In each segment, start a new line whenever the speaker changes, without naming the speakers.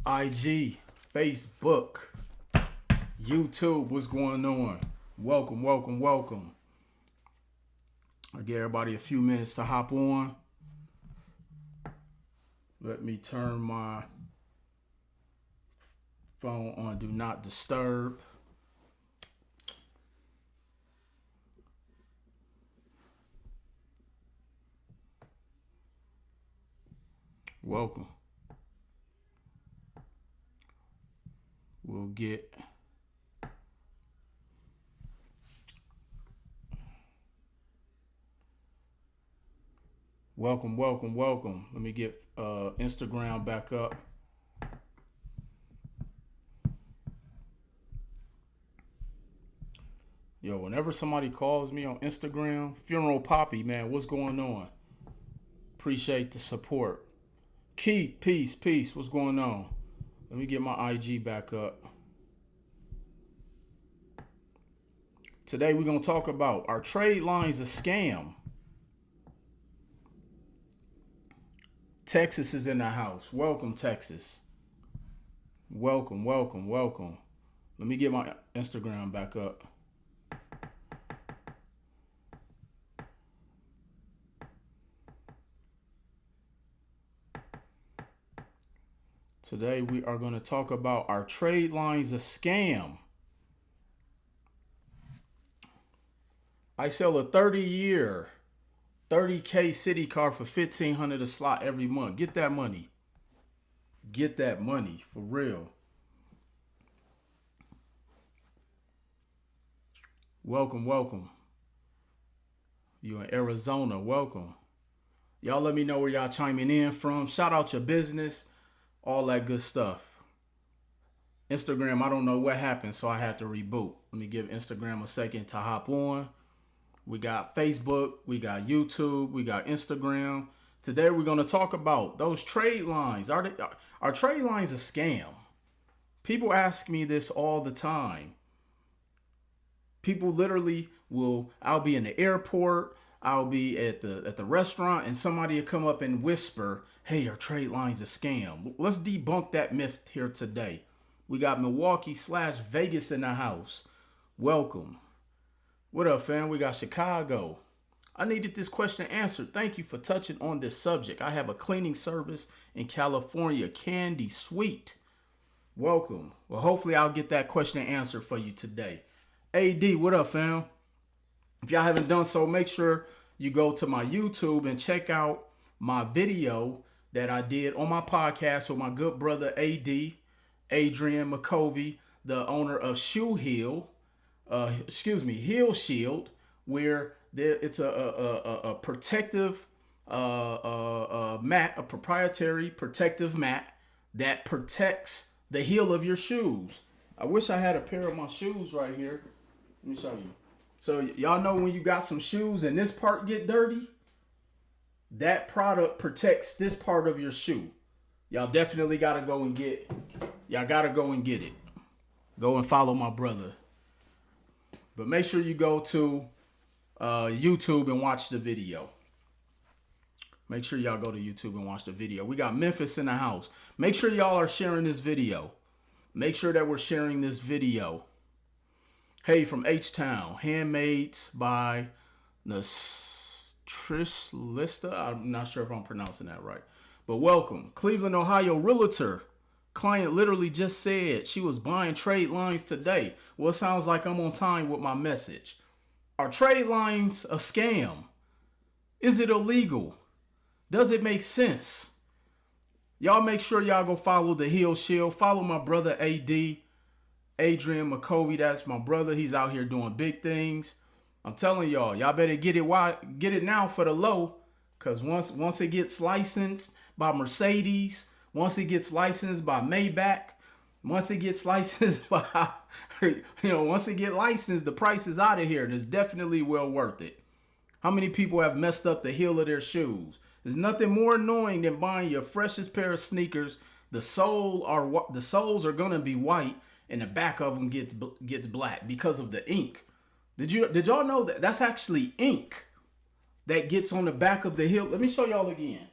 IG, Facebook, YouTube, what's going on? Welcome, welcome, welcome. I'll give everybody a few minutes to hop on. Let me turn my phone on Do Not Disturb. Welcome. We'll get welcome. Let me get Instagram back up. Yo, whenever somebody calls me on Instagram, Funeral Poppy, man, what's going on? Appreciate the support. Keith, peace, what's going on? Let me get my IG back up. Today we're going to talk about, are trade lines a scam? Texas is in the house. Welcome, Texas. Welcome. Let me get my Instagram back up. Today we are going to talk about, are trade lines a scam? I sell a 30-year, 30K city car for $1,500 a slot every month. Get that money. Get that money for real. Welcome. You in Arizona, welcome. Y'all let me know where y'all chiming in from. Shout out your business. All that good stuff. Instagram, I don't know what happened, so I had to reboot. Let me give Instagram a second to hop on. We got Facebook, we got YouTube, we got Instagram. Today we're going to talk about those trade lines. Are trade lines a scam? People ask me this all the time. People literally I'll be in the airport, I'll be at the restaurant, and somebody will come up and whisper, hey, are trade lines a scam? Let's debunk that myth here today. We got Milwaukee/Vegas in the house. Welcome. What up, fam? We got Chicago. I needed this question answered. Thank you for touching on this subject. I have a cleaning service in California, Candy Sweet. Welcome. Well, hopefully I'll get that question answered for you today. AD, what up, fam? If y'all haven't done so, make sure you go to my YouTube and check out my video that I did on my podcast with my good brother AD, Adrian McCovey, the owner of Heel Shield, where it's a protective mat, a proprietary protective mat that protects the heel of your shoes. I wish I had a pair of my shoes right here. Let me show you. So y'all know when you got some shoes and this part get dirty, that product protects this part of your shoe. Y'all definitely gotta go and get it. Go and follow my brother. But make sure you go to YouTube and watch the video. Make sure y'all go to YouTube and watch the video. We got Memphis in the house. Make sure y'all are sharing this video. Make sure that we're sharing this video. Hey, from H-Town, handmaids by the Trish Lista. I'm not sure if I'm pronouncing that right. But welcome. Cleveland, Ohio realtor. Client literally just said she was buying trade lines today. Well, it sounds like I'm on time with my message. Are trade lines a scam? Is it illegal? Does it make sense? Y'all make sure y'all go follow the Heel Shield. Follow my brother AD, Adrian McCovey. That's my brother. He's out here doing big things. I'm telling y'all better get it now for the low. Cause once it gets licensed by Mercedes, once it gets licensed by Maybach, once it gets licensed by, once it get licensed, the price is out of here, and it's definitely well worth it. How many people have messed up the heel of their shoes? There's nothing more annoying than buying your freshest pair of sneakers. The soles are gonna be white, and the back of them gets black because of the ink. Did y'all know that that's actually ink that gets on the back of the heel? Let me show y'all again.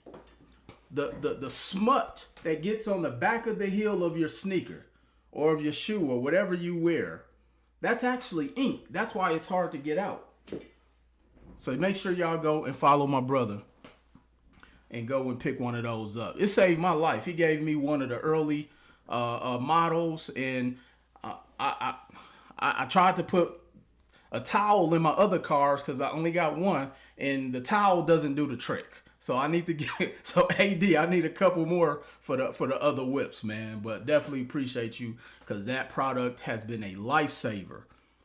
the smut that gets on the back of the heel of your sneaker or of your shoe or whatever you wear, that's actually ink. That's why it's hard to get out. So make sure y'all go and follow my brother and go and pick one of those up. It saved my life. He gave me one of the early models, and I tried to put a towel in my other cars because I only got one, and the towel doesn't do the trick. So I need to get I need a couple more for the other whips, man. But definitely appreciate you, because that product has been a lifesaver.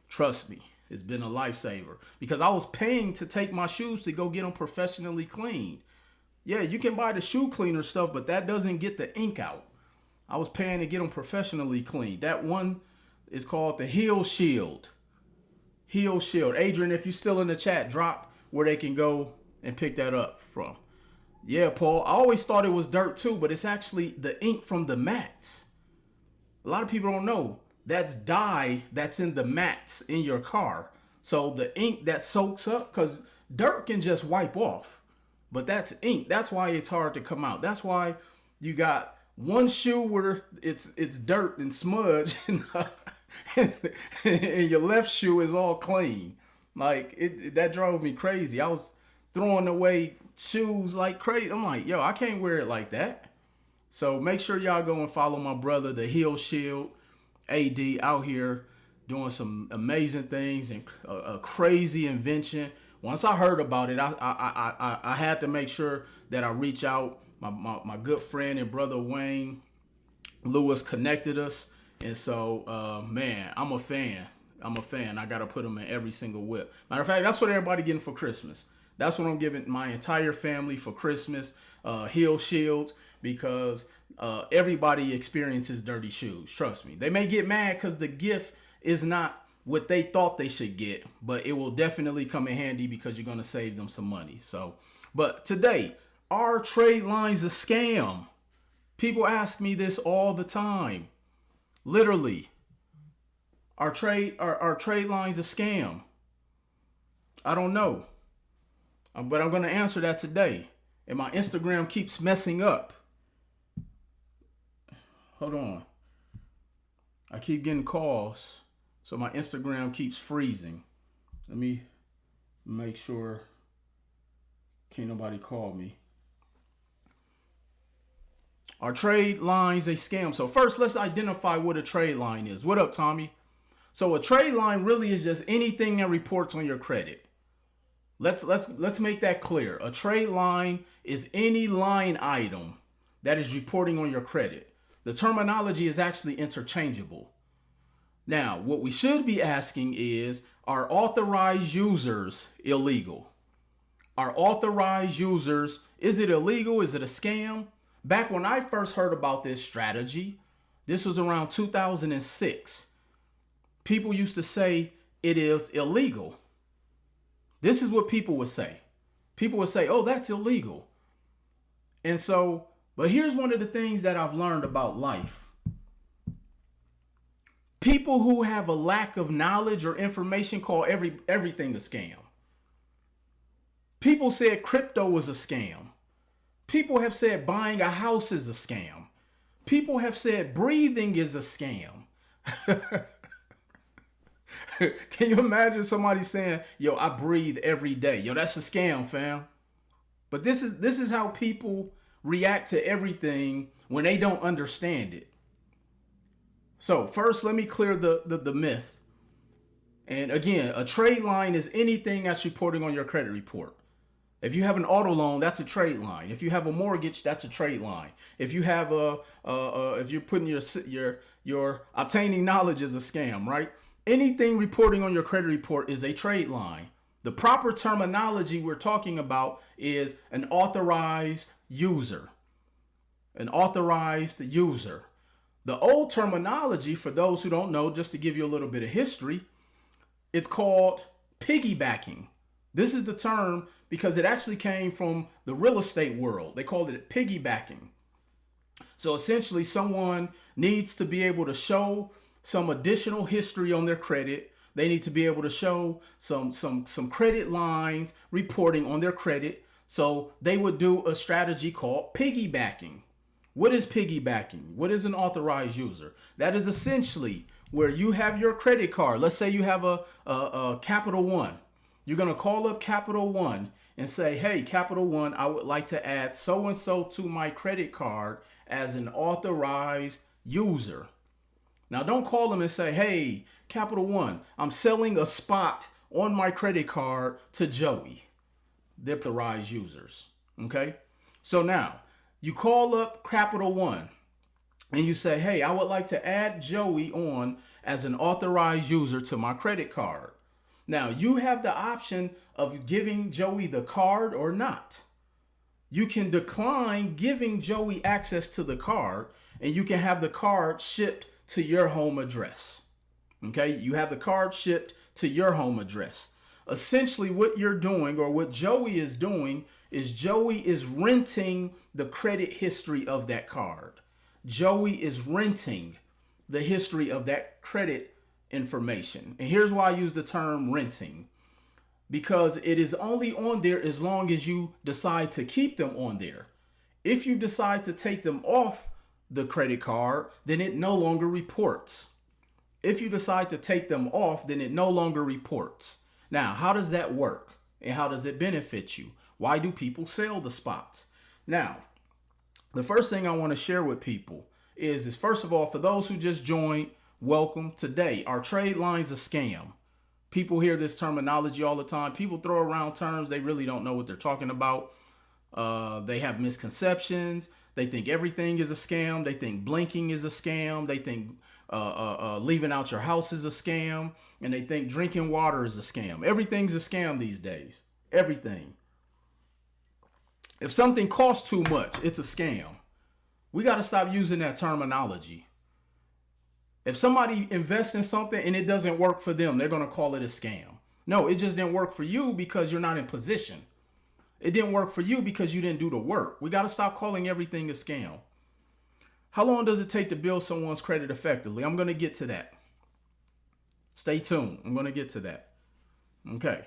Trust me, it's been a lifesaver, because I was paying to take my shoes to go get them professionally cleaned. Yeah, you can buy the shoe cleaner stuff, but that doesn't get the ink out. I was paying to get them professionally cleaned. That one is called the Heel Shield. Heel Shield. Adrian, if you're still in the chat, drop where they can go and pick that up from. Yeah, Paul, I always thought it was dirt too, but it's actually the ink from the mats. A lot of people don't know that's dye that's in the mats in your car. So the ink that soaks up, because dirt can just wipe off, but that's ink. That's why it's hard to come out. That's why you got one shoe where it's dirt and smudge, and your left shoe is all clean. Like that drove me crazy. I was throwing away shoes like crazy. I'm like, yo, I can't wear it like that. So make sure y'all go and follow my brother, the Heel Shield AD, out here doing some amazing things and a crazy invention. Once I heard about it, I had to make sure that I reach out. My good friend and brother Wayne Lewis connected us, and so man, I'm a fan. I gotta put them in every single whip. Matter of fact, that's what everybody getting for Christmas. That's what I'm giving my entire family for Christmas. Heel shields, because everybody experiences dirty shoes. Trust me. They may get mad because the gift is not what they thought they should get, but it will definitely come in handy because you're going to save them some money. So, but today, are trade lines a scam? People ask me this all the time. Literally, are trade lines a scam? I don't know. But I'm going to answer that today. And my Instagram keeps messing up. Hold on. I keep getting calls, so my Instagram keeps freezing. Let me make sure can't nobody call me. Are trade lines a scam? So first, let's identify what a trade line is. What up, Tommy? So a trade line really is just anything that reports on your credit. Let's make that clear. A trade line is any line item that is reporting on your credit. The terminology is actually interchangeable. Now, what we should be asking is, are authorized users illegal? Are authorized users, is it illegal? Is it a scam? Back when I first heard about this strategy, this was around 2006. People used to say it is illegal. This is what people would say. People would say, oh, that's illegal. And so, but here's one of the things that I've learned about life. People who have a lack of knowledge or information call everything a scam. People said crypto was a scam. People have said buying a house is a scam. People have said breathing is a scam. Can you imagine somebody saying, yo, I breathe every day? Yo, that's a scam, fam. But this is how people react to everything when they don't understand it. So first, let me clear the myth. And again, a trade line is anything that's reporting on your credit report. If you have an auto loan, that's a trade line. If you have a mortgage, that's a trade line. If you have if you're putting your obtaining knowledge is a scam, right? Anything reporting on your credit report is a trade line. The proper terminology we're talking about is an authorized user. An authorized user. The old terminology, for those who don't know, just to give you a little bit of history, it's called piggybacking. This is the term because it actually came from the real estate world. They called it piggybacking. So essentially, someone needs to be able to show some additional history on their credit. They need to be able to show some credit lines reporting on their credit So they would do a strategy called piggybacking. What is piggybacking? What is an authorized user? That is essentially where you have your credit card. Let's say you have a Capital One. You're going to call up Capital One and say, hey, Capital One, I would like to add so-and-so to my credit card as an authorized user. Now, don't call them and say, hey, Capital One, I'm selling a spot on my credit card to Joey. They're authorized users. Okay. So now you call up Capital One and you say, hey, I would like to add Joey on as an authorized user to my credit card. Now you have the option of giving Joey the card or not. You can decline giving Joey access to the card, and you can have the card shipped to your home address. Okay, you have the card shipped to your home address. Essentially what you're doing, or what Joey is doing, is Joey is renting the credit history of that card. Joey is renting the history of that credit information. And here's why I use the term renting. Because it is only on there as long as you decide to keep them on there. If you decide to take them off the credit card, then it no longer reports. If you decide to take them off, then it no longer reports. Now, how does that work? And how does it benefit you? Why do people sell the spots? Now, the first thing I want to share with people is first of all, for those who just joined, welcome. Today, our trade line's a scam. People hear this terminology all the time. People throw around terms. They really don't know what they're talking about. They have misconceptions. They think everything is a scam. They think blinking is a scam. They think leaving out your house is a scam. And they think drinking water is a scam. Everything's a scam these days. Everything. If something costs too much, it's a scam. We got to stop using that terminology. If somebody invests in something and it doesn't work for them, they're going to call it a scam. No, it just didn't work for you because you're not in position. It didn't work for you because you didn't do the work. We got to stop calling everything a scam. How long does it take to build someone's credit effectively? I'm going to get to that. Stay tuned. I'm going to get to that. Okay.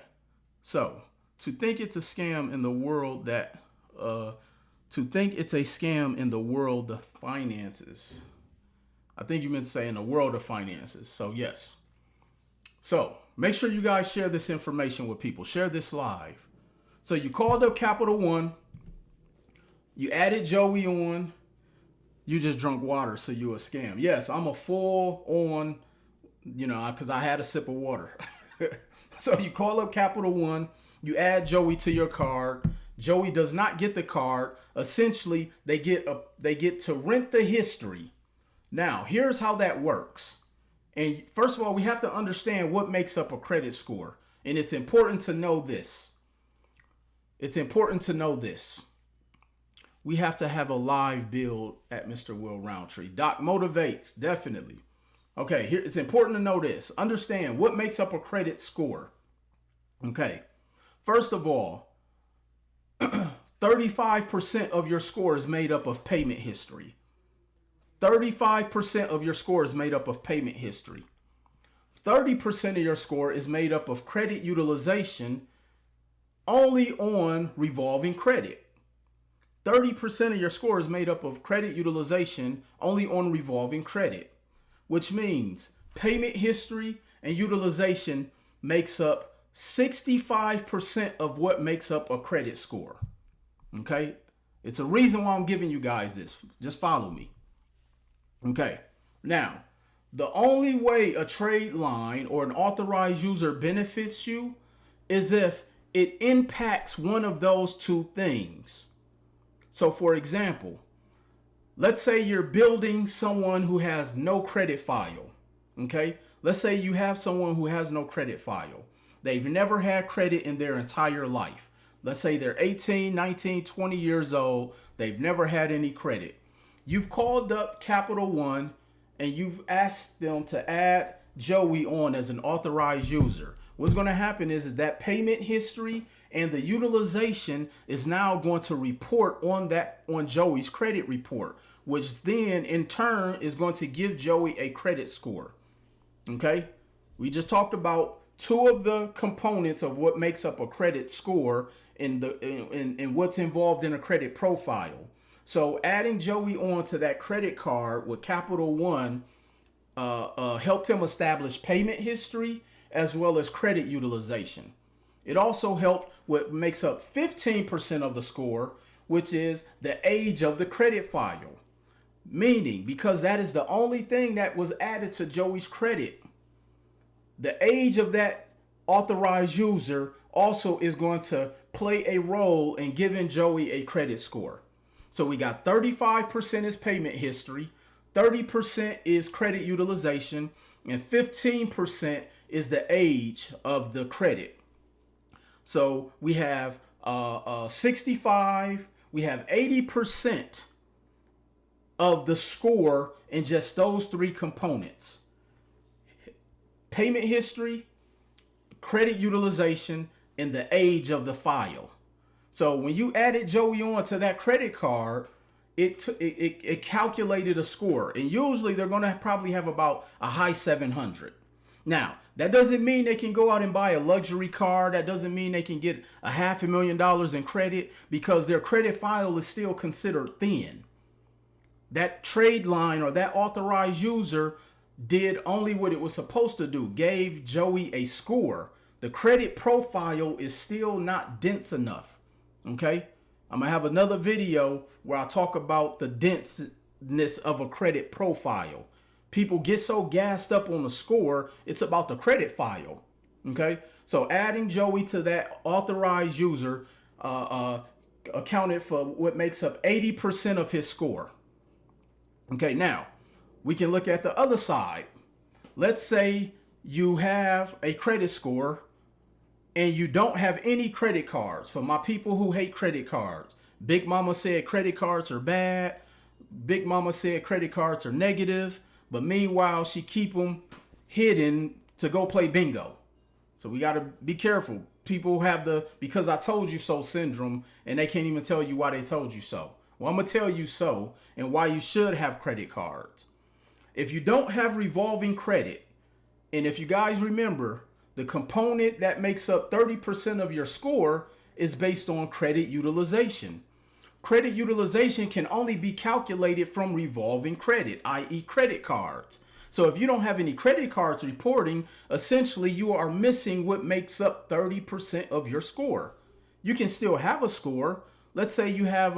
So to think it's a scam in the world of finances. I think you meant to say in the world of finances. So yes. So make sure you guys share this information with people. Share this live. So you called up Capital One. You added Joey on. You just drunk water, so you a scam. Yes, I'm a full on, because I had a sip of water. So you call up Capital One. You add Joey to your card. Joey does not get the card. Essentially, they get to rent the history. Now, here's how that works. And first of all, we have to understand what makes up a credit score. And it's important to know this. We have to have a live build at Mr. Will Roundtree. Doc motivates, definitely. Okay, here it's important to know this. Understand what makes up a credit score. Okay, first of all, 35% of your score is made up of payment history. 35% of your score is made up of payment history. 30% of your score is made up of credit utilization only on revolving credit. 30% of your score is made up of credit utilization only on revolving credit, which means payment history and utilization makes up 65% of what makes up a credit score. Okay? It's a reason why I'm giving you guys this. Just follow me. Okay, now, the only way a trade line or an authorized user benefits you is if it impacts one of those two things. So, for example, let's say you're building someone who has no credit file. Okay, let's say you have someone who has no credit file. They've never had credit in their entire life. Let's say they're 18, 19, 20 years old. They've never had any credit. You've called up Capital One and you've asked them to add Joey on as an authorized user. What's going to happen is that payment history and the utilization is now going to report on Joey's credit report, which then in turn is going to give Joey a credit score. Okay? We just talked about two of the components of what makes up a credit score in what's involved in a credit profile. So adding Joey on to that credit card with Capital One helped him establish payment history as well as credit utilization. It also helped what makes up 15% of the score, which is the age of the credit file. Meaning, because that is the only thing that was added to Joey's credit, the age of that authorized user also is going to play a role in giving Joey a credit score. So we got 35% is payment history, 30% is credit utilization, and 15% is the age of the credit. So we have 65, we have 80% of the score in just those three components: payment history, credit utilization, and the age of the file. So when you added Joey on to that credit card, it calculated a score, and usually they're going to probably have about a high 700. Now, that doesn't mean they can go out and buy a luxury car. That doesn't mean they can get $500,000 in credit, because their credit file is still considered thin. That trade line or that authorized user did only what it was supposed to do, gave Joey a score. The credit profile is still not dense enough. Okay, I'm gonna have another video where I talk about the denseness of a credit profile. People get so gassed up on the score, it's about the credit file. Okay, so adding Joey to that authorized user accounted for what makes up 80% of his score. Okay, now we can look at the other side. Let's say you have a credit score and you don't have any credit cards. For my people who hate credit cards, Big Mama said credit cards are bad. Big Mama said credit cards are negative. But meanwhile, she keep them hidden to go play bingo. So we got to be careful. People have the "because I told you so" syndrome, and they can't even tell you why they told you so. Well, I'm going to tell you so and why you should have credit cards. If you don't have revolving credit, and if you guys remember, the component that makes up 30% of your score is based on credit utilization. Credit utilization can only be calculated from revolving credit, i.e. credit cards. So if you don't have any credit cards reporting, essentially you are missing what makes up 30% of your score. You can still have a score. Let's say you have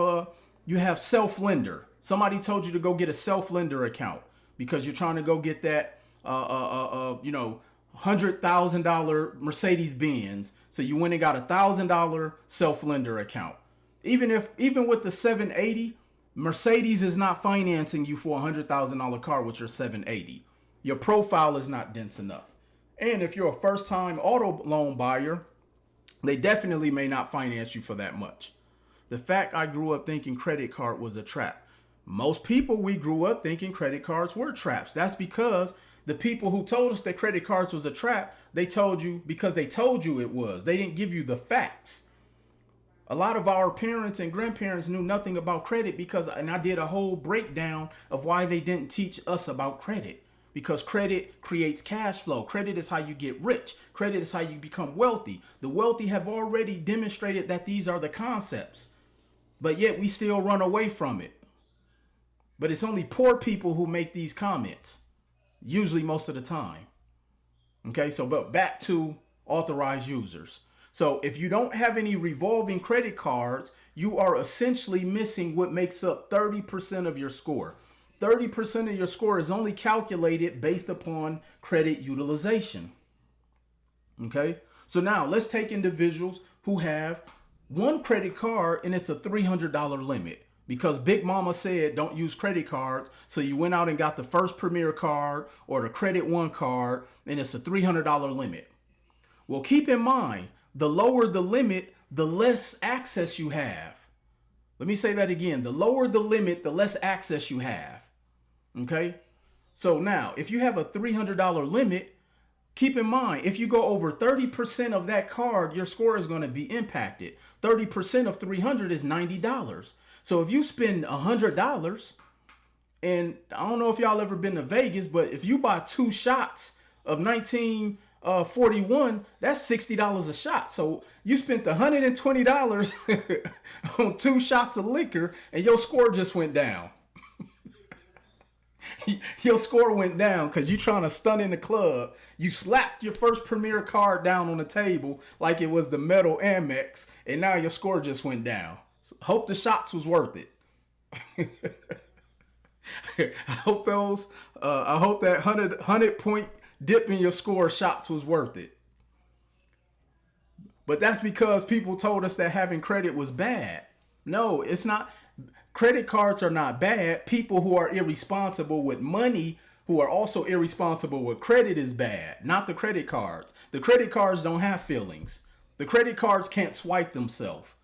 self-lender. Somebody told you to go get a self-lender account because you're trying to go get that $100,000 Mercedes Benz. So you went and got $1,000 self-lender account. Even with the 780, Mercedes is not financing you for a $100,000 car with your 780. Your profile is not dense enough. And if you're a first-time auto loan buyer, they definitely may not finance you for that much. The fact I grew up thinking credit card was a trap. Most people, we grew up thinking credit cards were traps. That's because the people who told us that credit cards was a trap, they told you because they told you it was. They didn't give you the facts. A lot of our parents and grandparents knew nothing about credit and I did a whole breakdown of why they didn't teach us about credit. Because credit creates cash flow. Credit is how you get rich. Credit is how you become wealthy. The wealthy have already demonstrated that these are the concepts, but yet we still run away from it. But it's only poor people who make these comments, usually most of the time. Okay, so but back to authorized users. So if you don't have any revolving credit cards, you are essentially missing what makes up 30% of your score. 30% of your score is only calculated based upon credit utilization. Okay, so now let's take individuals who have one credit card and it's a $300 limit. Because Big Mama said don't use credit cards, so you went out and got the First Premier card or the Credit One card, and it's a $300 limit. Well, keep in mind, the lower the limit, the less access you have. Let me say that again. The lower the limit, the less access you have. Okay? So now, if you have a $300 limit, keep in mind, if you go over 30% of that card, your score is going to be impacted. 30% of 300 is $90. So if you spend $100, and I don't know if y'all ever been to Vegas, but if you buy 2 shots of 19 41, that's $60 a shot. So you spent $120 on 2 shots of liquor and your score just went down. Your score went down because you trying to stun in the club. You slapped your first premier card down on the table like it was the metal Amex, and now your score just went down. So hope the shots was worth it. I hope that 100 point dip in your score shots was worth it. But that's because people told us that having credit was bad. No, it's not. Credit cards are not bad. People who are irresponsible with money, who are also irresponsible with credit, is bad. Not the credit cards. The credit cards don't have feelings. The credit cards can't swipe themselves.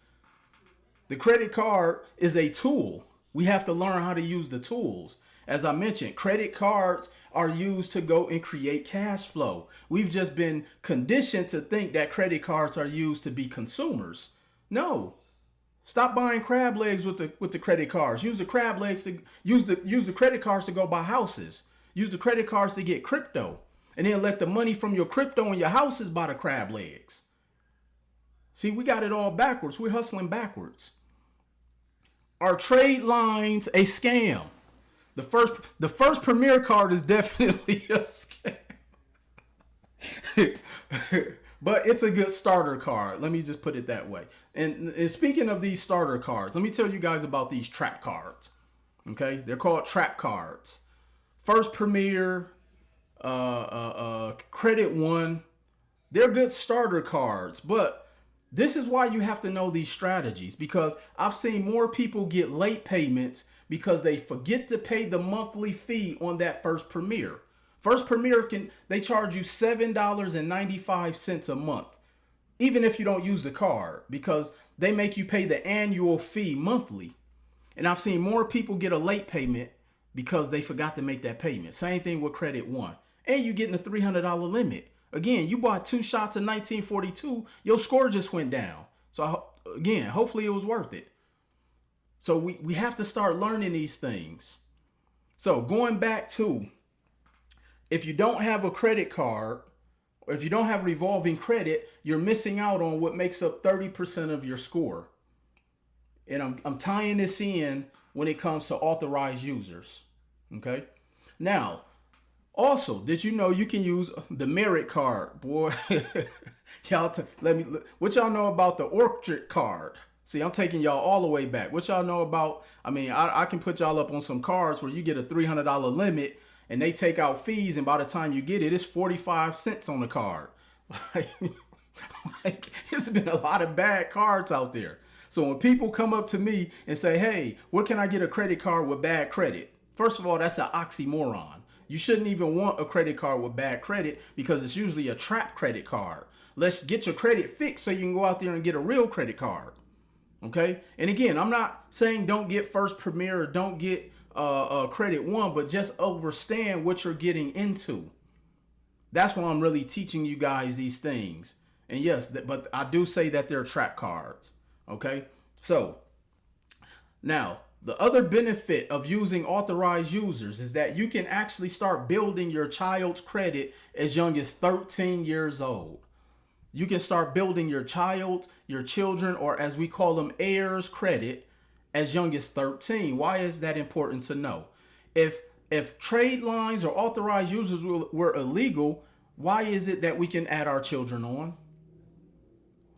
The credit card is a tool. We have to learn how to use the tools. As I mentioned, credit cards are used to go and create cash flow. We've just been conditioned to think that credit cards are used to be consumers. No. Stop buying crab legs with the credit cards. Use the crab legs to use the credit cards to go buy houses. Use the credit cards to get crypto. And then let the money from your crypto and your houses buy the crab legs. See, we got it all backwards. We're hustling backwards. Are Tradelines a scam? The first Premier card is definitely a scam. But it's a good starter card. Let me just put it that way. And speaking of these starter cards, let me tell you guys about these trap cards. Okay, they're called trap cards. First Premier, Credit One, they're good starter cards. But this is why you have to know these strategies, because I've seen more people get late payments because they forget to pay the monthly fee on that First Premier. First Premier they charge you $7.95 a month, even if you don't use the card, because they make you pay the annual fee monthly. And I've seen more people get a late payment because they forgot to make that payment. Same thing with Credit One. And you're getting a $300 limit. Again, you bought 2 shots in 1942, your score just went down. So again, hopefully it was worth it. So we have to start learning these things. So going back to, if you don't have a credit card, or if you don't have revolving credit, you're missing out on what makes up 30% of your score. And I'm tying this in when it comes to authorized users. Okay. Now, also, did you know you can use the merit card? Boy, what y'all know about the orchard card? See, I'm taking y'all all the way back. What y'all know about, I can put y'all up on some cards where you get a $300 limit and they take out fees, and by the time you get it, it's 45 cents on the card. Like, it's been a lot of bad cards out there. So when people come up to me and say, hey, where can I get a credit card with bad credit? First of all, that's an oxymoron. You shouldn't even want a credit card with bad credit, because it's usually a trap credit card. Let's get your credit fixed so you can go out there and get a real credit card. Okay. And again, I'm not saying don't get First Premier or don't get Credit One, but just understand what you're getting into. That's why I'm really teaching you guys these things. And yes, but I do say that they're trap cards. Okay. So now, the other benefit of using authorized users is that you can actually start building your child's credit as young as 13 years old. You can start building your children, or as we call them, heirs credit, as young as 13. Why is that important to know? If Tradelines or authorized users were illegal, why is it that we can add our children on?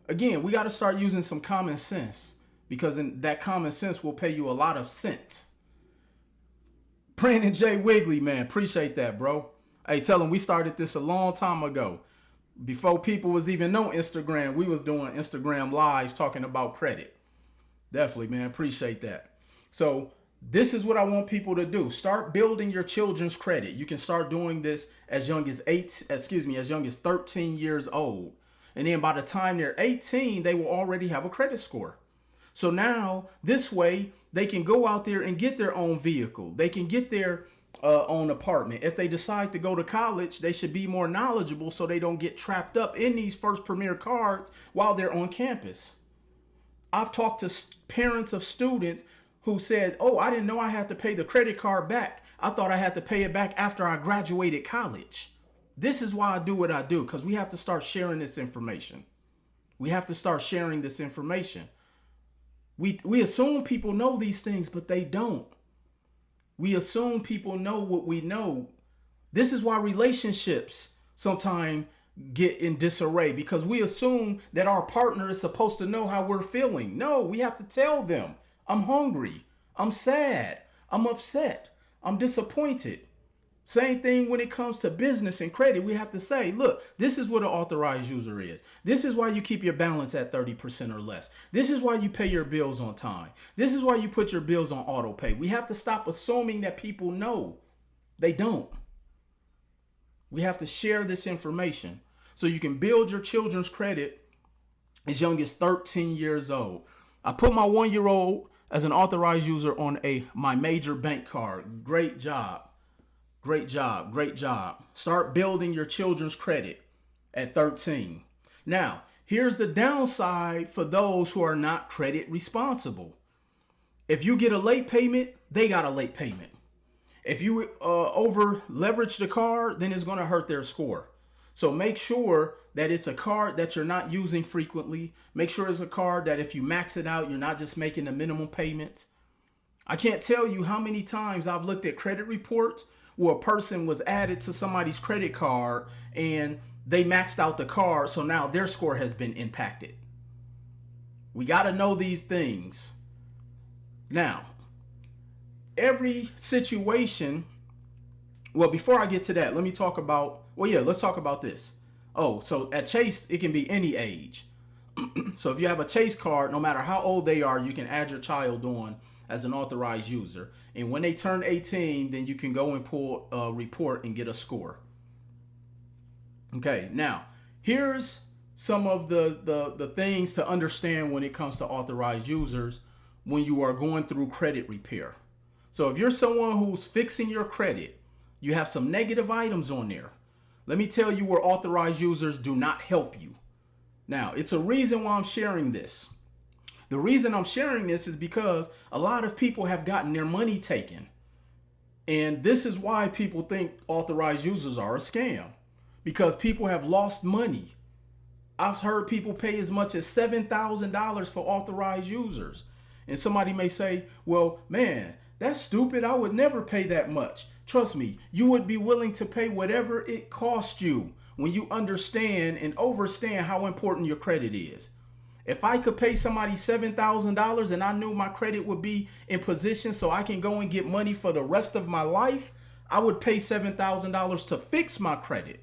Again, we got to start using some common sense, because that common sense will pay you a lot of cents. Brandon J. Wigley, man, appreciate that, bro. Hey, tell him we started this a long time ago. Before people was even on Instagram, we was doing Instagram lives talking about credit. Definitely, man, appreciate that. So this is what I want people to do. Start building your children's credit. You can start doing this as young as 13 years old. And then by the time they're 18, they will already have a credit score. So now this way they can go out there and get their own vehicle. They can get their own apartment. If they decide to go to college, they should be more knowledgeable so they don't get trapped up in these First Premier cards while they're on campus. I've talked to parents of students who said, oh, I didn't know I had to pay the credit card back. I thought I had to pay it back after I graduated college. This is why I do what I do, because we have to start sharing this information. We have to start sharing this information. We assume people know these things, but they don't. We assume people know what we know. This is why relationships sometimes get in disarray, because we assume that our partner is supposed to know how we're feeling. No, we have to tell them, I'm hungry, I'm sad, I'm upset, I'm disappointed. Same thing when it comes to business and credit. We have to say, look, this is what an authorized user is. This is why you keep your balance at 30% or less. This is why you pay your bills on time. This is why you put your bills on auto pay. We have to stop assuming that people know. They don't. We have to share this information so you can build your children's credit as young as 13 years old. I put my 1-year-old as an authorized user on my major bank card. Great job. Great job. Great job. Start building your children's credit at 13. Now, here's the downside for those who are not credit responsible. If you get a late payment, they got a late payment. If you over leverage the card, then it's going to hurt their score. So make sure that it's a card that you're not using frequently. Make sure it's a card that if you max it out, you're not just making the minimum payments. I can't tell you how many times I've looked at credit reports where a person was added to somebody's credit card and they maxed out the card, so now their score has been impacted. We got to know these things. Now, every situation, well, before I get to that, let me talk about, let's talk about this. Oh, so at Chase, it can be any age. So if you have a Chase card, no matter how old they are, you can add your child on as an authorized user. And when they turn 18, then you can go and pull a report and get a score. Okay, now here's some of the things to understand when it comes to authorized users when you are going through credit repair. So if you're someone who's fixing your credit, you have some negative items on there. Let me tell you where authorized users do not help you. Now, it's a reason why I'm sharing this. The reason I'm sharing this is because a lot of people have gotten their money taken. And this is why people think authorized users are a scam, because people have lost money. I've heard people pay as much as $7,000 for authorized users. And somebody may say, well, man, that's stupid. I would never pay that much. Trust me, you would be willing to pay whatever it costs you when you understand and overstand how important your credit is. If I could pay somebody $7,000 and I knew my credit would be in position so I can go and get money for the rest of my life, I would pay $7,000 to fix my credit.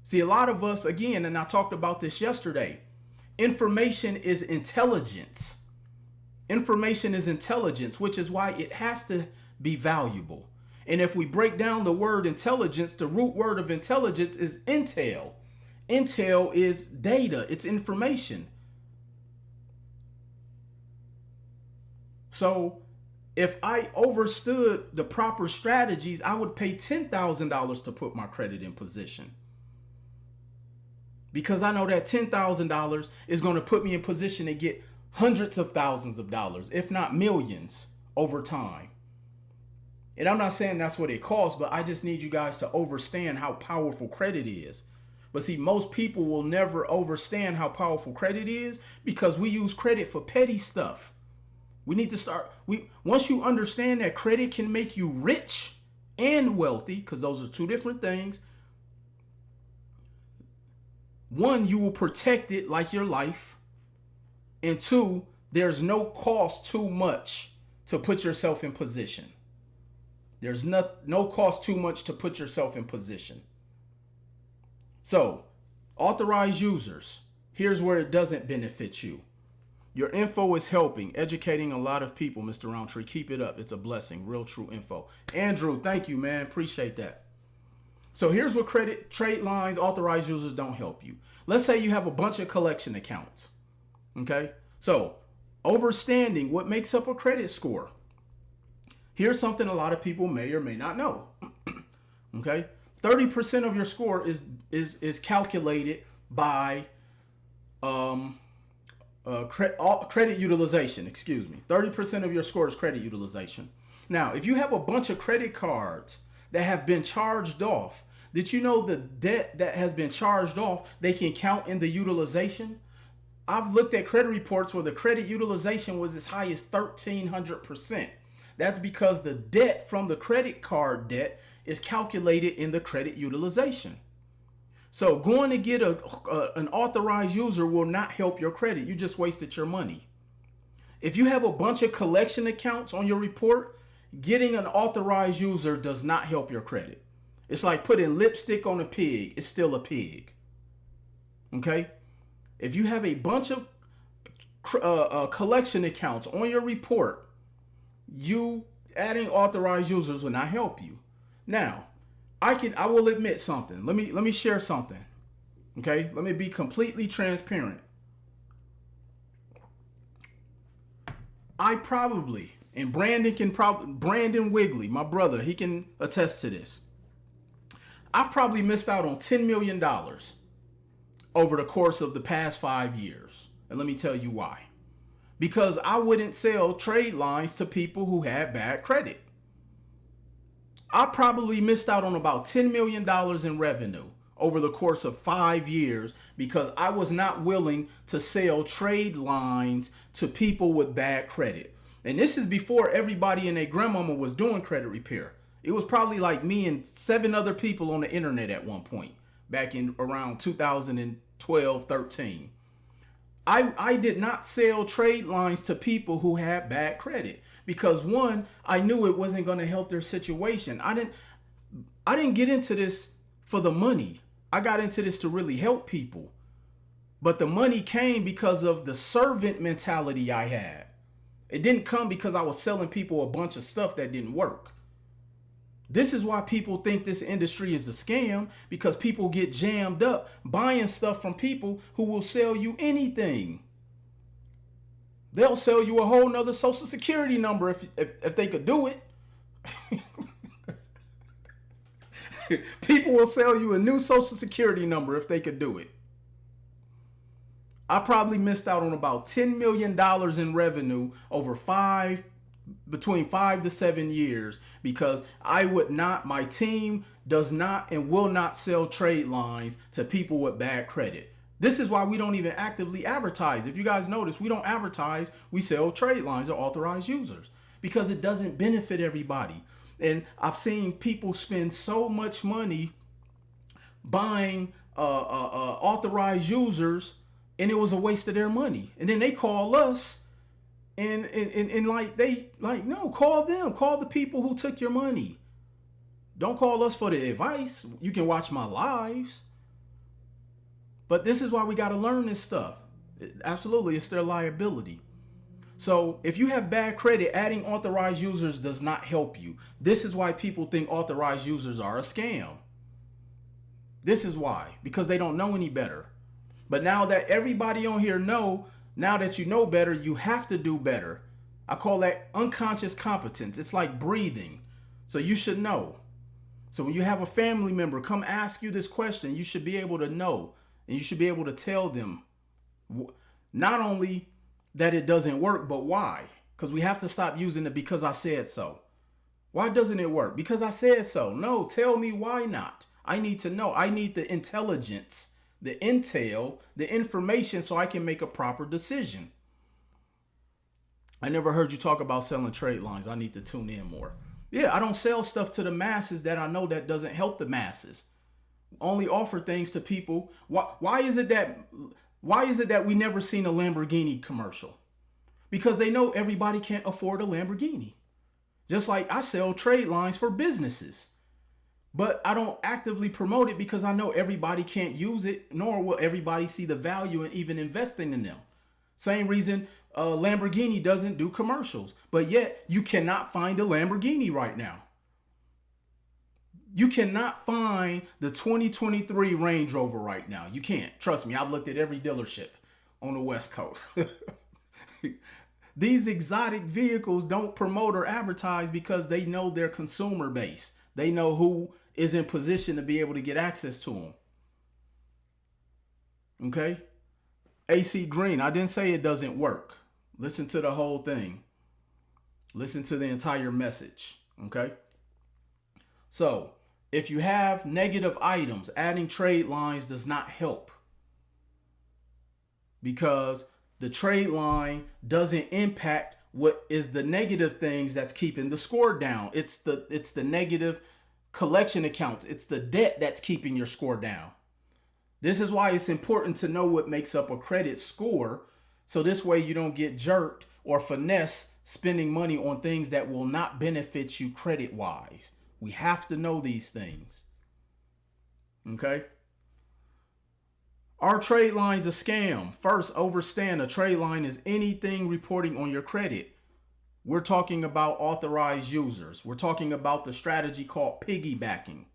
See, a lot of us, again, and I talked about this yesterday, information is intelligence. Information is intelligence, which is why it has to be valuable. And if we break down the word intelligence, the root word of intelligence is intel. Intel is data, it's information. So if I understood the proper strategies, I would pay $10,000 to put my credit in position. Because I know that $10,000 is going to put me in position to get hundreds of thousands of dollars, if not millions, over time. And I'm not saying that's what it costs, but I just need you guys to understand how powerful credit is. But see, most people will never understand how powerful credit is because we use credit for petty stuff. We need to start, once you understand that credit can make you rich and wealthy, because those are two different things. One, you will protect it like your life. And two, there's no cost too much to put yourself in position. There's no cost too much to put yourself in position. So, authorized users, here's where it doesn't benefit you. Your info is helping, educating a lot of people, Mr. Roundtree. Keep it up. It's a blessing. Real true info. Andrew, thank you, man. Appreciate that. So here's what Tradelines authorized users don't help you. Let's say you have a bunch of collection accounts. Okay? So, understanding what makes up a credit score. Here's something a lot of people may or may not know. Okay? 30% of your score is calculated by credit utilization. Excuse me. 30% of your score is credit utilization. Now, if you have a bunch of credit cards that have been charged off, Did you know the debt that has been charged off, they can count in the utilization? I've looked at credit reports where the credit utilization was as high as 1,300%. That's because the debt from the credit card debt is calculated in the credit utilization. So going to get an authorized user will not help your credit. You just wasted your money. If you have a bunch of collection accounts on your report, getting an authorized user does not help your credit. It's like putting lipstick on a pig. It's still a pig. Okay? If you have a bunch of collection accounts on your report, you adding authorized users will not help you. Now, I will admit something. Let me share something. Okay? Let me be completely transparent. I probably, and Brandon Wigley, my brother, he can attest to this. I've probably missed out on $10 million over the course of the past 5 years. And let me tell you why. Because I wouldn't sell trade lines to people who had bad credit. I probably missed out on about $10 million in revenue over the course of 5 years because I was not willing to sell trade lines to people with bad credit. And this is before everybody and their grandmama was doing credit repair. It was probably like me and 7 other people on the internet at one point back in around 2012, 13. I did not sell trade lines to people who had bad credit because one, I knew it wasn't going to help their situation. I didn't get into this for the money. I got into this to really help people. But the money came because of the servant mentality I had. It didn't come because I was selling people a bunch of stuff that didn't work. This is why people think this industry is a scam, because people get jammed up buying stuff from people who will sell you anything. They'll sell you a whole nother social security number if they could do it. People will sell you a new social security number if they could do it. I probably missed out on about $10 million in revenue over between 5 to 7 years because my team does not and will not sell trade lines to people with bad credit. This is why we don't even actively advertise. If you guys notice, we don't advertise, we sell trade lines or authorized users because it doesn't benefit everybody. And I've seen people spend so much money buying authorized users, and it was a waste of their money. And then they call us, and no, call them. Call the people who took your money. Don't call us for the advice. You can watch my lives. But this is why we got to learn this stuff. Absolutely, it's their liability. So if you have bad credit, adding authorized users does not help you. This is why people think authorized users are a scam. This is why, because they don't know any better. But now that everybody on here now that you know better, you have to do better. I call that unconscious competence. It's like breathing. So you should know. So when you have a family member come ask you this question, you should be able to know. And you should be able to tell them not only that it doesn't work, but why. Because we have to stop using it because I said so. Why doesn't it work? Because I said so. No, tell me why not. I need to know. I need the intelligence, the intel, the information so I can make a proper decision. I never heard you talk about selling trade lines. I need to tune in more. Yeah, I don't sell stuff to the masses that I know that doesn't help the masses. Only offer things to people. Why is it that we never seen a Lamborghini commercial? Because they know everybody can't afford a Lamborghini. Just like I sell trade lines for businesses. But I don't actively promote it because I know everybody can't use it, nor will everybody see the value in even investing in them. Same reason Lamborghini doesn't do commercials. But yet you cannot find a Lamborghini right now. You cannot find the 2023 Range Rover right now. You can't. Trust me, I've looked at every dealership on the West Coast. These exotic vehicles don't promote or advertise because they know their consumer base. They know who is in position to be able to get access to them. Okay? AC Green, I didn't say it doesn't work. Listen to the whole thing. Listen to the entire message. Okay? So, If you have negative items, adding trade lines does not help, because the trade line doesn't impact what is the negative things that's keeping the score down. It's the negative collection accounts. It's the debt that's keeping your score down. This is why it's important to know what makes up a credit score, so this way you don't get jerked or finesse spending money on things that will not benefit you credit wise. We have to know these things. Okay? Are trade lines a scam? First, understand a trade line is anything reporting on your credit. We're talking about authorized users. We're talking about the strategy called piggybacking.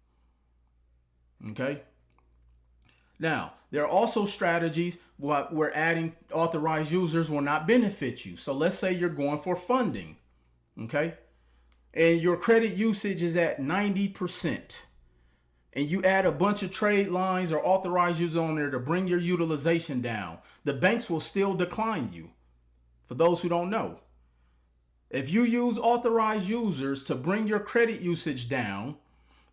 Okay? Now, there are also strategies where adding authorized users will not benefit you. So let's say you're going for funding. Okay? And your credit usage is at 90%. And you add a bunch of trade lines or authorized users on there to bring your utilization down. The banks will still decline you. For those who don't know, if you use authorized users to bring your credit usage down,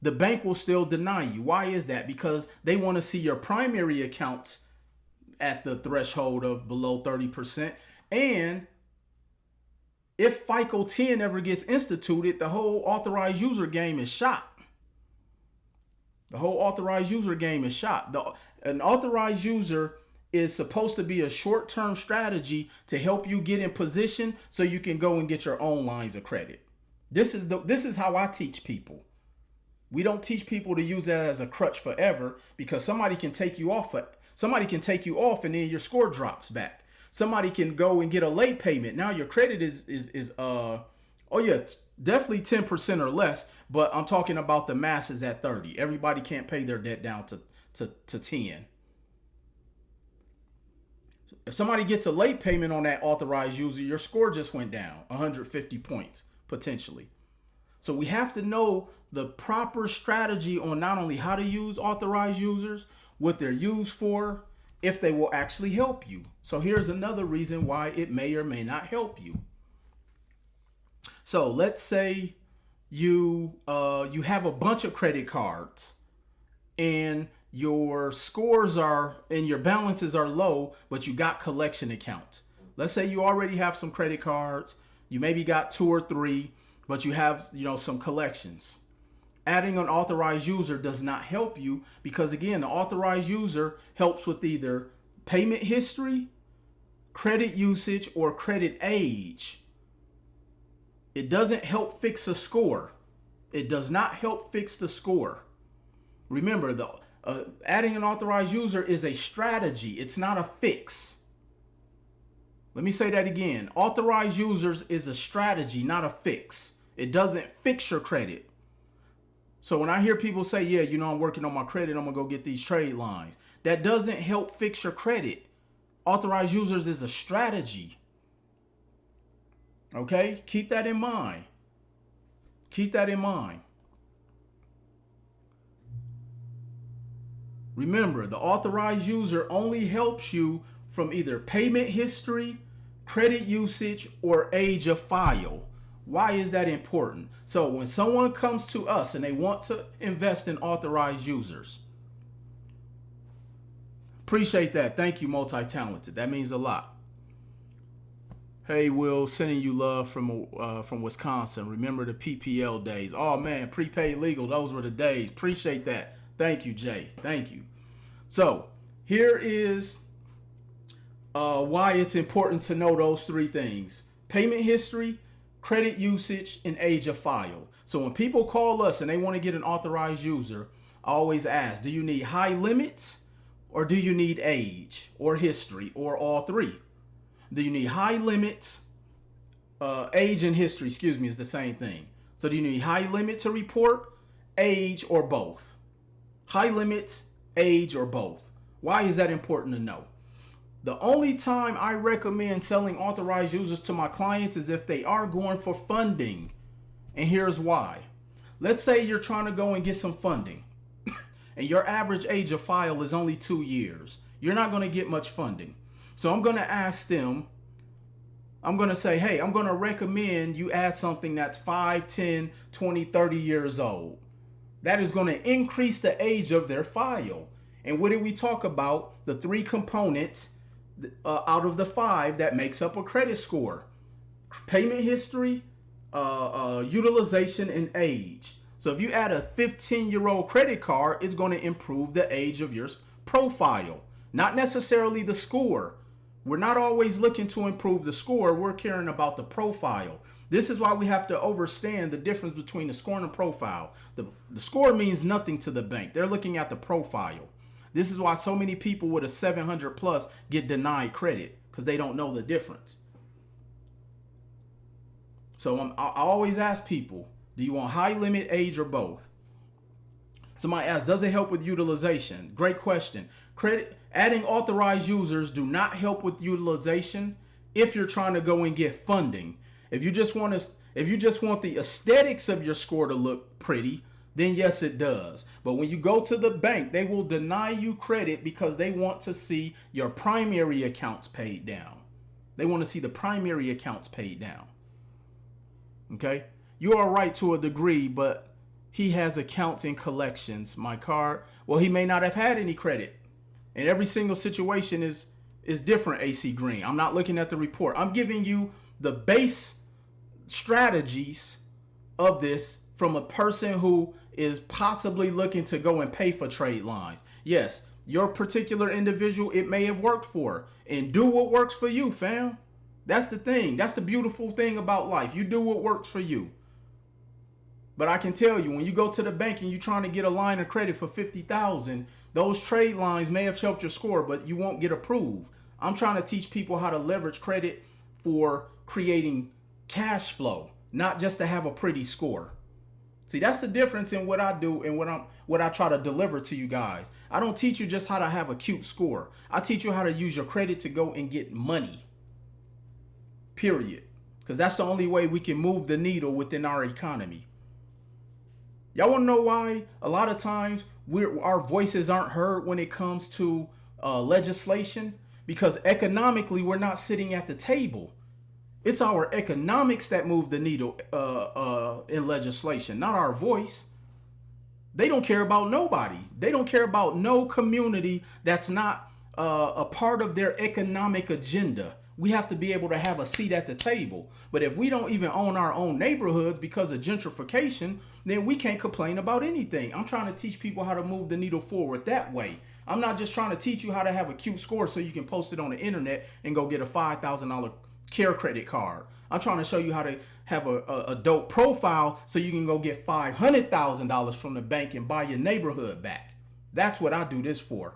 the bank will still deny you. Why is that? Because they want to see your primary accounts at the threshold of below 30%. And if FICO 10 ever gets instituted, the whole authorized user game is shot. The whole authorized user game is shot. An authorized user is supposed to be a short-term strategy to help you get in position so you can go and get your own lines of credit. This is how I teach people. We don't teach people to use that as a crutch forever, because somebody can take you off and then your score drops back. Somebody can go and get a late payment. Now your credit is it's definitely 10% or less, but I'm talking about the masses at 30. Everybody can't pay their debt down to 10. If somebody gets a late payment on that authorized user, your score just went down 150 points potentially. So we have to know the proper strategy on not only how to use authorized users, what they're used for, if they will actually help you. So here's another reason why it may or may not help you. So let's say you have a bunch of credit cards and your scores are and your balances are low, but you got collection accounts. Let's say you already have some credit cards, you maybe got 2 or 3, but you have, some collections. Adding an authorized user does not help you, because again, the authorized user helps with either payment history, credit usage, or credit age. It doesn't help fix a score. It does not help fix the score. Remember, adding an authorized user is a strategy. It's not a fix. Let me say that again. Authorized users is a strategy, not a fix. It doesn't fix your credit. So when I hear people say, yeah, I'm working on my credit, I'm going to go get these trade lines. That doesn't help fix your credit. Authorized users is a strategy. Okay? Keep that in mind. Keep that in mind. Remember, the authorized user only helps you from either payment history, credit usage, or age of file. Why is that important? So when someone comes to us and they want to invest in authorized users, appreciate that. Thank you, multi-talented. That means a lot. Hey, Will, sending you love from Wisconsin. Remember the PPL days. Oh, man, prepaid legal. Those were the days. Appreciate that. Thank you, Jay. Thank you. So here is why it's important to know those 3 things: payment history, credit usage, and age of file. So when people call us and they want to get an authorized user, I always ask, do you need high limits, or do you need age or history, or all 3? Do you need high limits? Age and history, is the same thing. So do you need high limit to report, age, or both? High limits, age, or both. Why is that important to know? The only time I recommend selling authorized users to my clients is if they are going for funding. And here's why. Let's say you're trying to go and get some funding and your average age of file is only 2 years. You're not going to get much funding. So I'm going to ask them, I'm going to say, hey, I'm going to recommend you add something that's 5, 10, 20, 30 years old. That is going to increase the age of their file. And what did we talk about? The 3 components out of the 5 that makes up a credit score: payment history, utilization, and age. So if you add a 15-year-old credit card, it's going to improve the age of your profile, not necessarily the score. We're not always looking to improve the score. We're caring about the profile. This is why we have to understand the difference between the score and the profile. The score means nothing to the bank. They're looking at the profile. This is why so many people with a 700 plus get denied credit, because they don't know the difference. So I always ask people, do you want high limit, age, or both? Somebody asked, does it help with utilization? Great question. Adding authorized users do not help with utilization if you're trying to go and get funding. If you just want the aesthetics of your score to look pretty, then yes, it does. But when you go to the bank, they will deny you credit because they want to see your primary accounts paid down. They want to see the primary accounts paid down. Okay? You are right to a degree, but he has accounts in collections. My card, well, he may not have had any credit. And every single situation is different, AC Green. I'm not looking at the report. I'm giving you the base strategies of this from a person who is possibly looking to go and pay for Tradelines. Yes, your particular individual, it may have worked for, and do what works for you, fam. That's the thing. That's the beautiful thing about life. You do what works for you. But I can tell you, when you go to the bank and you're trying to get a line of credit for $50,000, those trade lines may have helped your score, but you won't get approved. I'm trying to teach people how to leverage credit for creating cash flow, not just to have a pretty score. See, that's the difference in what I do and what I try to deliver to you guys. I don't teach you just how to have a cute score. I teach you how to use your credit to go and get money. Period. Because that's the only way we can move the needle within our economy. Y'all want to know why a lot of times our voices aren't heard when it comes to legislation? Because economically, we're not sitting at the table. It's our economics that move the needle in legislation, not our voice. They don't care about nobody. They don't care about no community that's not a part of their economic agenda. We have to be able to have a seat at the table. But if we don't even own our own neighborhoods because of gentrification, then we can't complain about anything. I'm trying to teach people how to move the needle forward that way. I'm not just trying to teach you how to have a cute score so you can post it on the internet and go get a $5,000 care credit card. I'm trying to show you how to have a dope profile so you can go get $500,000 from the bank and buy your neighborhood back. That's what I do this for.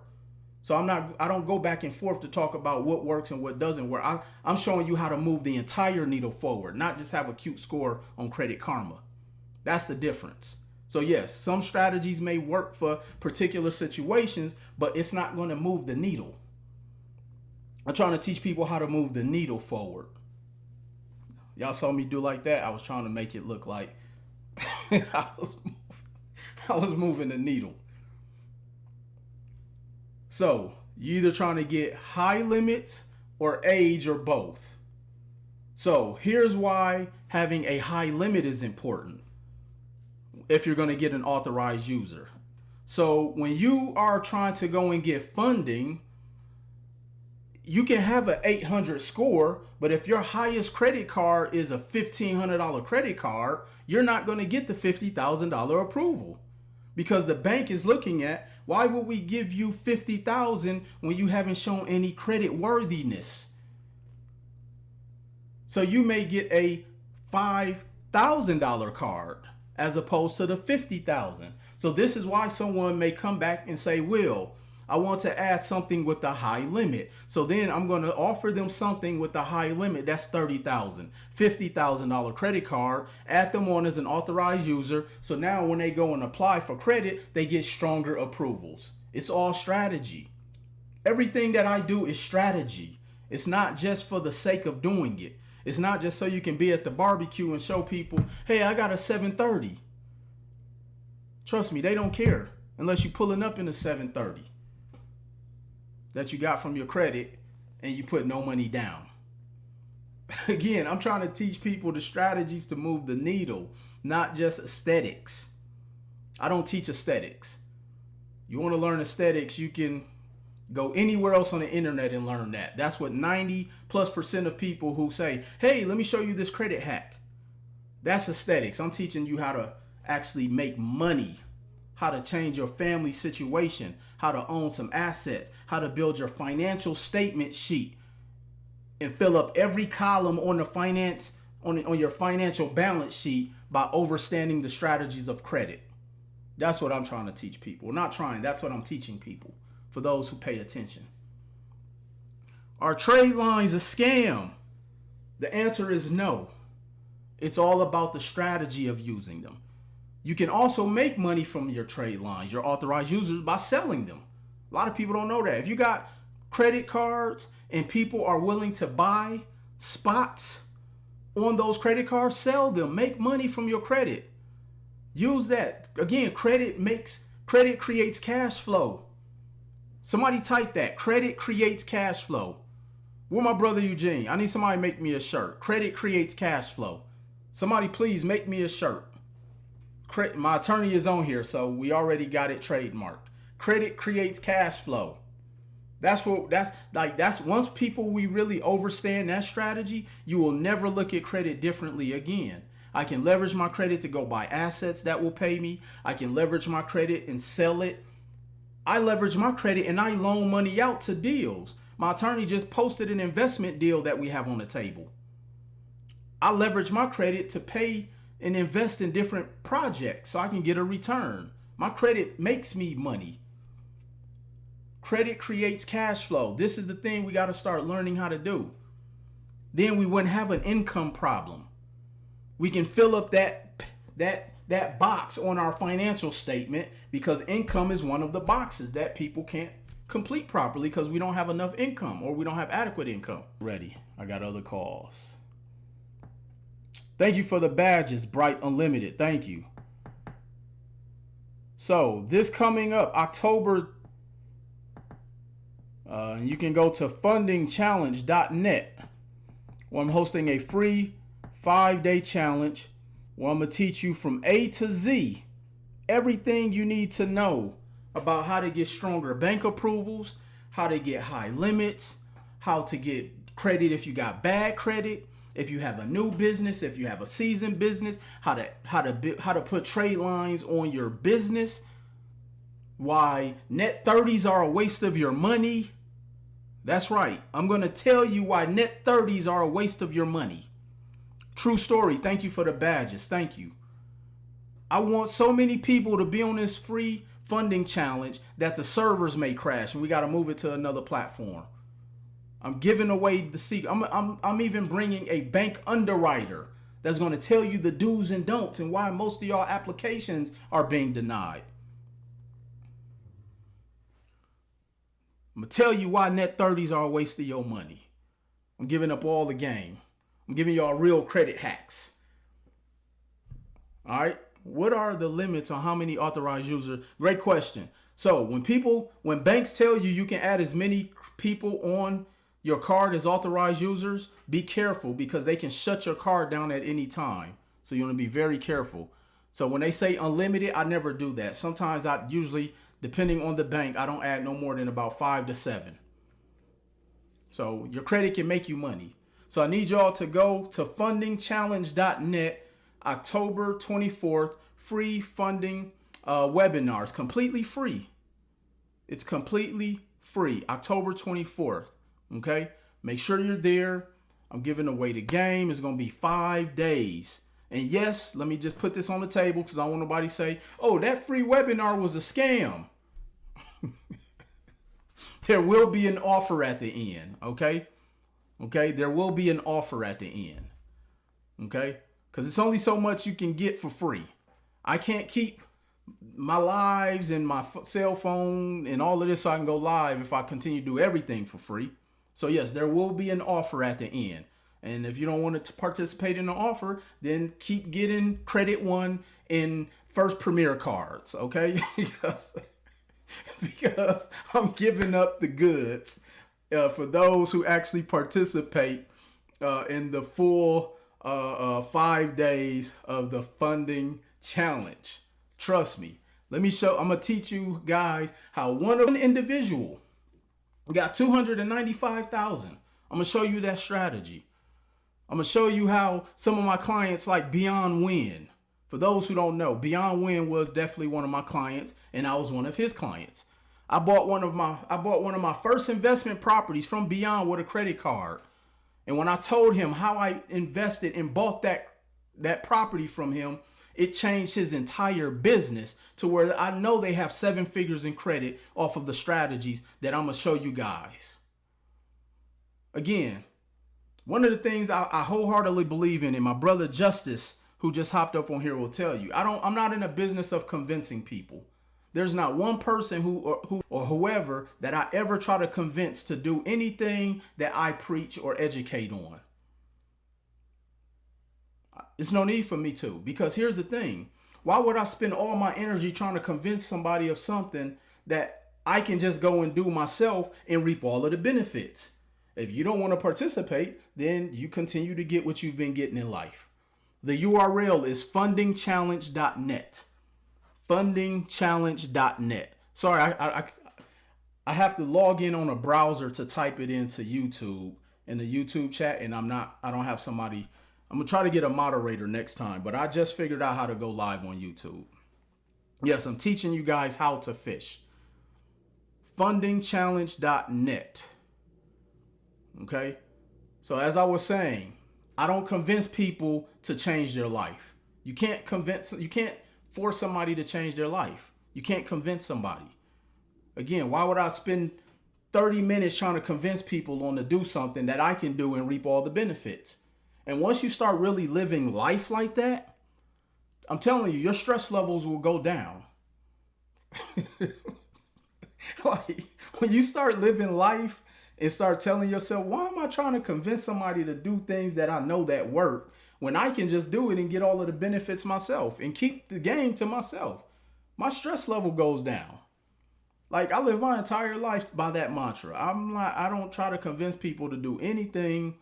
So I don't go back and forth to talk about what works and what doesn't work. I'm showing you how to move the entire needle forward, not just have a cute score on Credit Karma. That's the difference. So yes, some strategies may work for particular situations, but it's not going to move the needle. I'm trying to teach people how to move the needle forward. Y'all saw me do like that. I was trying to make it look like I was moving the needle. So you either trying to get high limits or age or both. So here's why having a high limit is important if you're going to get an authorized user. So when you are trying to go and get funding, you can have an 800 score, but if your highest credit card is a $1,500 credit card, you're not going to get the $50,000 approval because the bank is looking at, why would we give you $50,000 when you haven't shown any credit worthiness? So you may get a $5,000 card as opposed to the $50,000. So this is why someone may come back and say, Will, I want to add something with the high limit. So then I'm going to offer them something with the high limit. That's $30,000, $50,000 credit card, add them on as an authorized user. So now when they go and apply for credit, they get stronger approvals. It's all strategy. Everything that I do is strategy. It's not just for the sake of doing it. It's not just so you can be at the barbecue and show people, hey, I got a 730. Trust me, they don't care unless you're pulling up in a 730 that you got from your credit and you put no money down. Again, I'm trying to teach people the strategies to move the needle, not just aesthetics. I don't teach aesthetics. You want to learn aesthetics, you can go anywhere else on the internet and learn that. That's what 90+% of people who say, hey, let me show you this credit hack. That's aesthetics. I'm teaching you how to actually make money, how to change your family situation, how to own some assets, how to build your financial statement sheet and fill up every column on the finance on your financial balance sheet by understanding the strategies of credit. That's what I'm trying to teach people. Not trying, that's what I'm teaching people, for those who pay attention. Are trade lines a scam? The answer is no. It's all about the strategy of using them. You can also make money from your trade lines, your authorized users, by selling them. A lot of people don't know that. If you got credit cards and people are willing to buy spots on those credit cards, sell them. Make money from your credit. Use that. Again, credit creates cash flow. Somebody type that. Credit creates cash flow. Where my brother Eugene? I need somebody to make me a shirt. Credit creates cash flow. Somebody please make me a shirt. My attorney is on here, so we already got it trademarked. Credit creates cash flow. That's once people we really understand that strategy, you will never look at credit differently again. I can leverage my credit to go buy assets that will pay me. I can leverage my credit and sell it. I leverage my credit and I loan money out to deals. My attorney just posted an investment deal that we have on the table. I leverage my credit to pay and invest in different projects so I can get a return. My credit makes me money. Credit creates cash flow. This is the thing we got to start learning how to do. Then we wouldn't have an income problem. We can fill up that box on our financial statement because income is one of the boxes that people can't complete properly because we don't have enough income or we don't have adequate income. Ready. I got other calls. Thank you for the badges, Bright Unlimited. Thank you. So this coming up October, you can go to fundingchallenge.net where I'm hosting a free 5-day challenge where I'm going to teach you from A to Z everything you need to know about how to get stronger bank approvals, how to get high limits, how to get credit if you got bad credit, if you have a new business, if you have a seasoned business, how to put trade lines on your business, why net 30s are a waste of your money. That's right. I'm going to tell you why net 30s are a waste of your money. True story. Thank you for the badges. Thank you. I want so many people to be on this free funding challenge that the servers may crash and we got to move it to another platform. I'm giving away the secret. I'm even bringing a bank underwriter that's going to tell you the do's and don'ts and why most of y'all applications are being denied. I'm going to tell you why net 30s are a waste of your money. I'm giving up all the game. I'm giving y'all real credit hacks. All right. What are the limits on how many authorized users? Great question. So when banks tell you you can add as many people on your card as authorized users, be careful because they can shut your card down at any time. So you want to be very careful. So when they say unlimited, I never do that. Sometimes I usually, depending on the bank, I don't add no more than about 5 to 7. So your credit can make you money. So I need y'all to go to fundingchallenge.net, October 24th, free funding webinars, completely free. It's completely free, October 24th. Okay, make sure you're there. I'm giving away the game. It's going to be 5 days. And yes, let me just put this on the table because I don't want nobody to say, oh, that free webinar was a scam. There will be an offer at the end. Okay. Okay. There will be an offer at the end. Okay. Because it's only so much you can get for free. I can't keep my lives and my cell phone and all of this so I can go live if I continue to do everything for free. So yes, there will be an offer at the end. And if you don't want to participate in the offer, then keep getting Credit One in First Premier cards, okay? because I'm giving up the goods for those who actually participate in the full 5 days of the funding challenge. Trust me, I'm going to teach you guys how one individual got 295,000. I'm going to show you that strategy. I'm going to show you how some of my clients like Beyond Win. For those who don't know, Beyond Win was definitely one of my clients, and I was one of his clients. I bought one of my first investment properties from Beyond with a credit card. And when I told him how I invested and bought that property from him, it changed his entire business to where I know they have 7 figures in credit off of the strategies that I'm going to show you guys. Again, one of the things I wholeheartedly believe in, and my brother Justice, who just hopped up on here, will tell you, I'm not in a business of convincing people. There's not one person who or whoever that I ever try to convince to do anything that I preach or educate on. It's no need for me to, because here's the thing. Why would I spend all my energy trying to convince somebody of something that I can just go and do myself and reap all of the benefits? If you don't want to participate, then you continue to get what you've been getting in life. The URL is fundingchallenge.net. Fundingchallenge.net. Sorry, I have to log in on a browser to type it into YouTube in the YouTube chat, and I don't have somebody. I'm gonna try to get a moderator next time, but I just figured out how to go live on YouTube. Yes, I'm teaching you guys how to fish. Fundingchallenge.net. Okay. So as I was saying, I don't convince people to change their life. You can't force somebody to change their life. You can't convince somebody. Again, why would I spend 30 minutes trying to convince people on to do something that I can do and reap all the benefits? And once you start really living life like that, I'm telling you, your stress levels will go down. Like, when you start living life and start telling yourself, why am I trying to convince somebody to do things that I know that work when I can just do it and get all of the benefits myself and keep the game to myself? My stress level goes down. Like, I live my entire life by that mantra. I don't try to convince people to do anything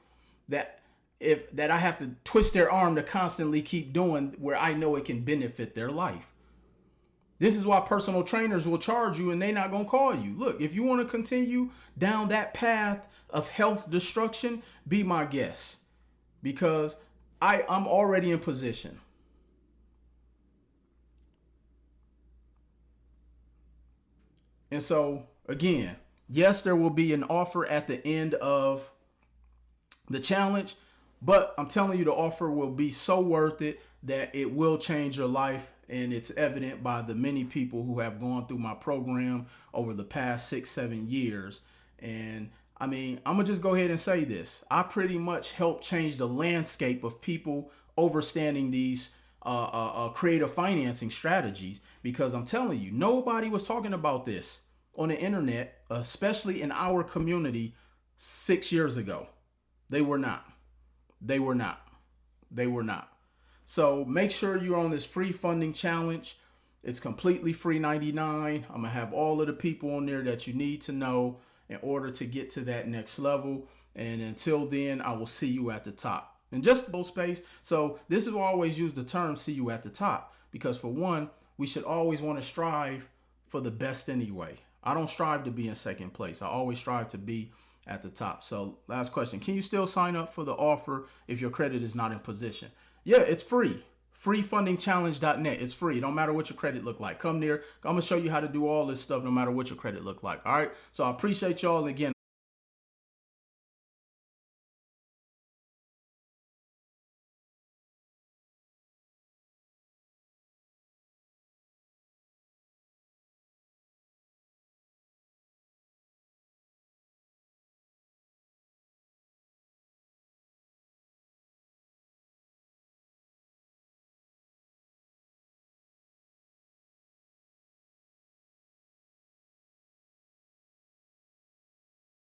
that I have to twist their arm to constantly keep doing where I know it can benefit their life. This is why personal trainers will charge you and they're not going to call you. Look, if you want to continue down that path of health destruction, be my guest, because I'm already in position. And so, again, yes, there will be an offer at the end of the challenge, but I'm telling you, the offer will be so worth it that it will change your life. And it's evident by the many people who have gone through my program over the past 6-7 years. And I mean, I'm going to just go ahead and say this. I pretty much helped change the landscape of people understanding these creative financing strategies, because I'm telling you, nobody was talking about this on the internet, especially in our community 6 years ago. They were not. So make sure you're on this free funding challenge. It's completely free, $99. I'm going to have all of the people on there that you need to know in order to get to that next level. And until then, I will see you at the top. And just a little space. So this is why I always use the term see you at the top, because for one, we should always want to strive for the best anyway. I don't strive to be in second place. I always strive to be at the top. So last question. Can you still sign up for the offer if your credit is not in position? Yeah, it's free. Freefundingchallenge.net. It's free. It don't matter what your credit look like. Come there. I'm going to show you how to do all this stuff no matter what your credit look like. All right. So I appreciate y'all. Again,